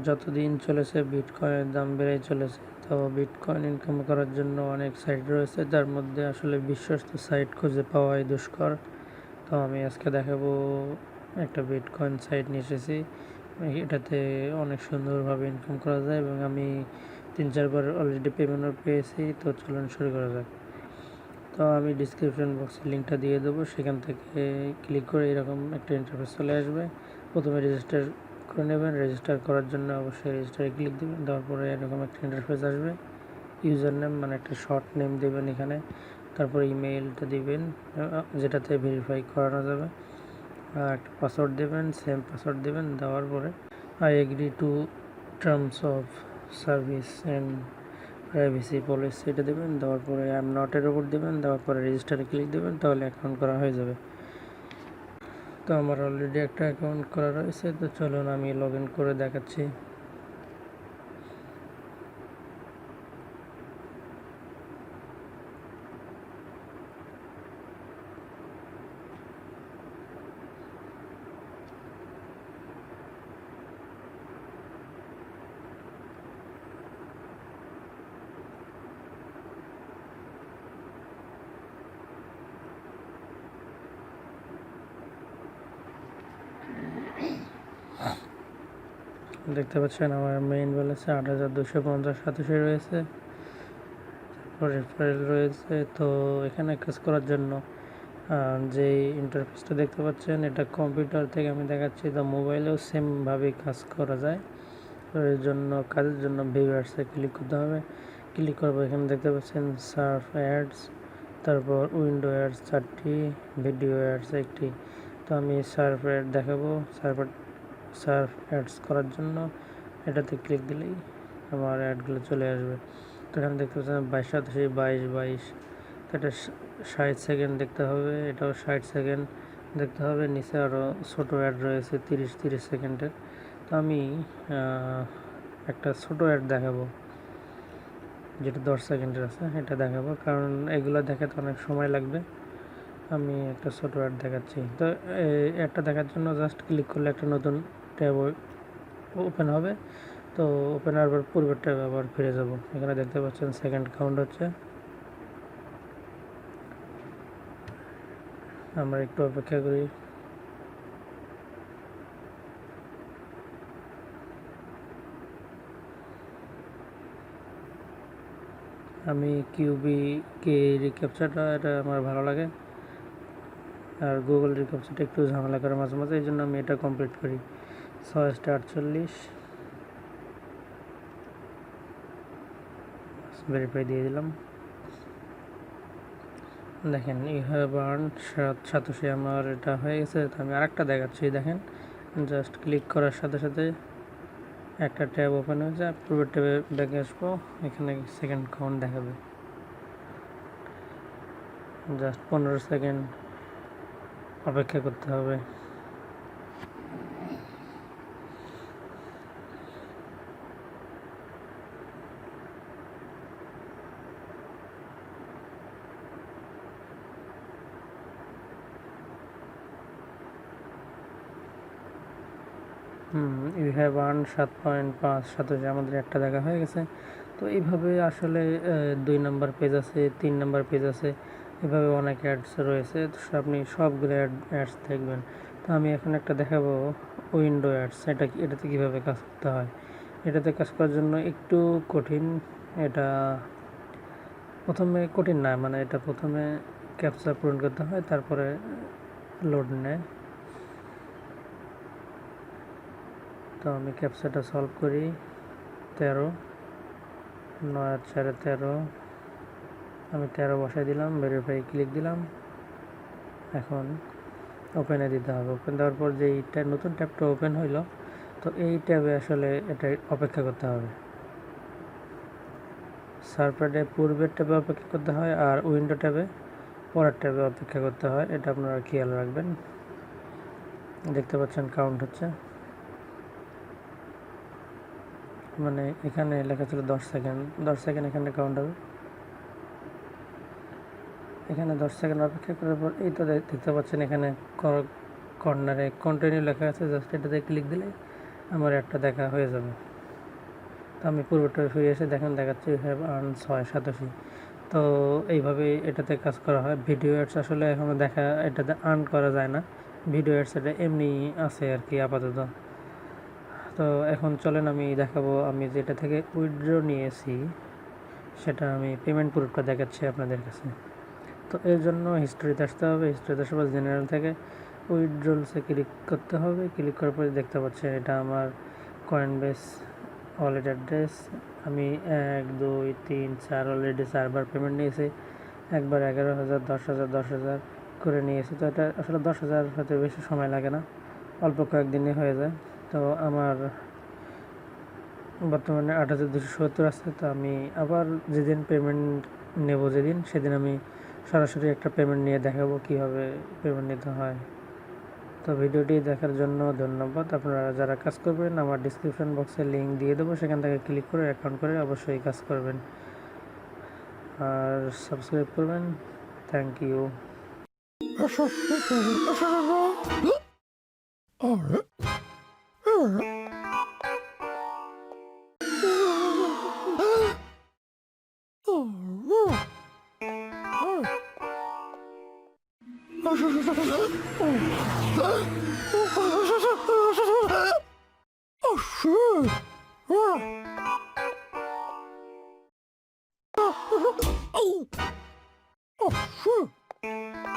যতদিন চলেছে বিটকয়েনের দাম বেড়ে চলেছে। তো বিটকয়েন ইনকাম করার জন্য অনেক সাইট রয়েছে, যার মধ্যে আসলে বিশ্বস্ত সাইট খুঁজে পাওয়াই দুষ্কর। তো আমি আজকে দেখাবো একটা বিটকয়েন সাইট নিয়ে এসেছি। এটাতে অনেক সুন্দরভাবে ইনকাম করা যায় এবং আমি 3-4 বার অলরেডি পেমেন্টও পেয়েছি। তো চলুন শুরু করা যাক। তো আমি ডিসক্রিপশন বক্সে লিঙ্কটা দিয়ে দেবো, সেখান থেকে ক্লিক করে এরকম একটা ইন্টারফেস চলে আসবে। প্রথমে রেজিস্টার করে নেবেন। রেজিস্টার করার জন্য অবশ্যই রেজিস্টারে ক্লিক দেবেন। দেওয়ার পরে এরকম একটা ইন্টারফেস আসবে। ইউজার নেম মানে একটা শর্ট নেম দেবেন এখানে, তারপর ইমেইলটা দিবেন যেটাতে ভেরিফাই করানো যাবে, আর একটা পাসওয়ার্ড দেবেন, সেম পাসওয়ার্ড দেবেন। দেওয়ার পরে I agree to terms of service and privacy policy এটা দেবেন। দেওয়ার পরে আই এম নটের ওপর দেবেন। দেওয়ার পরে রেজিস্টারে ক্লিক দেবেন, তাহলে অ্যাকাউন্ট করা হয়ে যাবে। তো আমার অলরেডি একটা অ্যাকাউন্ট করা রয়েছে। তো চলুন আমি লগ ইন করে দেখাচ্ছি। দেখতে পাচ্ছেন আমার মেইন ব্যালেন্সে 8,250 রয়েছে, তারপর রেফারেল রয়েছে। তো এখানে কাজ করার জন্য যে ইন্টারফেসটা দেখতে পাচ্ছেন, এটা কম্পিউটার থেকে আমি দেখাচ্ছি। তো মোবাইলেও সেমভাবে কাজ করা যায়। তো এর জন্য কাজের জন্য ভিউয়ার্সে ক্লিক করতে হবে। ক্লিক করবো, এখানে দেখতে পাচ্ছেন সার্ফ অ্যাডস, তারপর উইন্ডো অ্যাডস 4টি, ভিডিও অ্যাডস 1টি। তো আমি সার্ফ অ্যাড দেখাবো। সার্ফ অ্যাডস করার জন্য এটাতে ক্লিক দিলেই আমার অ্যাডগুলো চলে আসবে। তো এখানে দেখতে পাচ্ছেন 22, তো এটা 60 সেকেন্ড দেখতে হবে, এটাও 60 সেকেন্ড দেখতে হবে। নিচে আরও ছোটো অ্যাড রয়েছে 30 সেকেন্ডের। তো আমি একটা ছোটো অ্যাড দেখাবো যেটা 10 সেকেন্ডের আছে, এটা দেখাবো, কারণ এগুলো দেখাতে অনেক সময় লাগবে। আমি একটা ছোটো অ্যাড দেখাচ্ছি। তো এই অ্যাডটা দেখার জন্য জাস্ট ক্লিক করলে একটা নতুন ট্যাব ওপেন হবে। তো ওপেন হওয়ার পর পূর্বের ট্যাবে আবার ফিরে যাব। এখানে দেখতে পাচ্ছেন সেকেন্ড কাউন্ট হচ্ছে। আমরা একটু অপেক্ষা করি। আমি কিউবিকে রিক্যাপচারটা এটা আমার ভালো লাগে, আর গুগল রিক্যাপচারটা একটু ঝামেলা করে মাঝে মাঝে, এই জন্য আমি এটা কমপ্লিট করি। 648 ভেরিফাই দিয়ে দিলাম। দেখেন ইউ হ্যাভ আর্ন 87 আমার এটা হয়ে গেছে। তো আমি আরেকটা দেখাচ্ছি, দেখেন জাস্ট ক্লিক করার সাথে সাথে একটা ট্যাব ওপেন হয়ে যায়। পূর্বের ট্যাবে ব্যাকে আসবো, এখানে সেকেন্ড কাউন্ট দেখাবে। জাস্ট 15 সেকেন্ড অপেক্ষা করতে হবে। ইউ হ্যাভ আর্ন 7.5 আমাদের একটা দেখা হয়ে গেছে। তো এইভাবে আসলে 2 নম্বর পেজ আছে, 3 নম্বর পেজ আছে, এভাবে অনেক অ্যাডস রয়েছে। তো আপনি সবগুলো অ্যাডস দেখবেন। তো আমি এখন একটা দেখাবো উইন্ডো অ্যাডস। এটাতে কীভাবে কাজ করতে হয়। এটাতে কাজ করার জন্য একটু কঠিন। এটা প্রথমে কঠিন না, মানে এটা প্রথমে ক্যাপচা পূরণ করতে হয়, তারপরে লোড নেয়। তো আমি ক্যাপচাটা সলভ করি। 13, 9 আর 4 13, আমি 13 বসাই দিলাম, ভেরিফাই ক্লিক দিলাম। এখন ওপেনে দিতে হবে। ওপেন দেওয়ার পর যে এইটা নতুন ট্যাবটা ওপেন হইলো, তো এই ট্যাবে আসলে এটা অপেক্ষা করতে হবে। সার্ফপ্যাডে পূর্বের ট্যাবে অপেক্ষা করতে হয়, আর উইন্ডো ট্যাবে পরের ট্যাবে অপেক্ষা করতে হয়। এটা আপনারা খেয়াল রাখবেন। দেখতে পাচ্ছেন কাউন্ট হচ্ছে, মানে এখানে লেখা ছিল 10 সেকেন্ড, 10 সেকেন্ড এখানে কাউন্ট হবে। এখানে 10 সেকেন্ড অপেক্ষা করার পর এই তো দেখতে পাচ্ছেন এখানে কর্নারে কন্টিনিউ লেখা আছে। জাস্ট এটাতে ক্লিক দিলে আমার একটা দেখা হয়ে যাবে। তো আমি পূর্বটা ফিরে এসে দেখেন দেখাচ্ছি হ্যাভ আর্ন 687। তো এইভাবে এটাতে কাজ করা হয়। ভিডিও অ্যাডস আসলে এখনও এটাতে আর্ন করা যায় না। ভিডিও অ্যাডস এটা এমনি আছে আর কি আপাতত। তো এখন চলেন আমি দেখাবো আমি যেটা থেকে উইথড্র নিয়েছি সেটা আমি পেমেন্ট প্রুফটা দেখাচ্ছি আপনাদের কাছে। তো এর জন্য হিস্ট্রিতে আসতে হবে। হিস্ট্রিতে আসার পর জেনারেল থেকে উইথড্রলসে ক্লিক করতে হবে। ক্লিক করার পরে দেখতে পাচ্ছেন এটা আমার কয়েনবেস ওয়ালেট অ্যাড্রেস। আমি 1 2 3 4 অলরেডি 4বার পেমেন্ট নিয়েছি। একবার 11,000 10,000 10,000 করে নিয়েছি। তো এটা আসলে 10,000 হতে বেশি সময় লাগে না, অল্প কয়েকদিনে হয়ে যায়। তো আমার বর্তমানে 8,270 আছে। তো আমি আবার যেদিন পেমেন্ট নেব সেদিন আমি সরাসরি একটা পেমেন্ট নিয়ে দেখাবো কীভাবে পেমেন্ট নিতে হয়। তো ভিডিওটি দেখার জন্য ধন্যবাদ। আপনারা যারা কাজ করবেন আমার ডিসক্রিপশন বক্সে লিঙ্ক দিয়ে দেবো, সেখান থেকে ক্লিক করে অ্যাকাউন্ট করে অবশ্যই কাজ করবেন আর সাবস্ক্রাইব করবেন। Thank you. Oh, shit.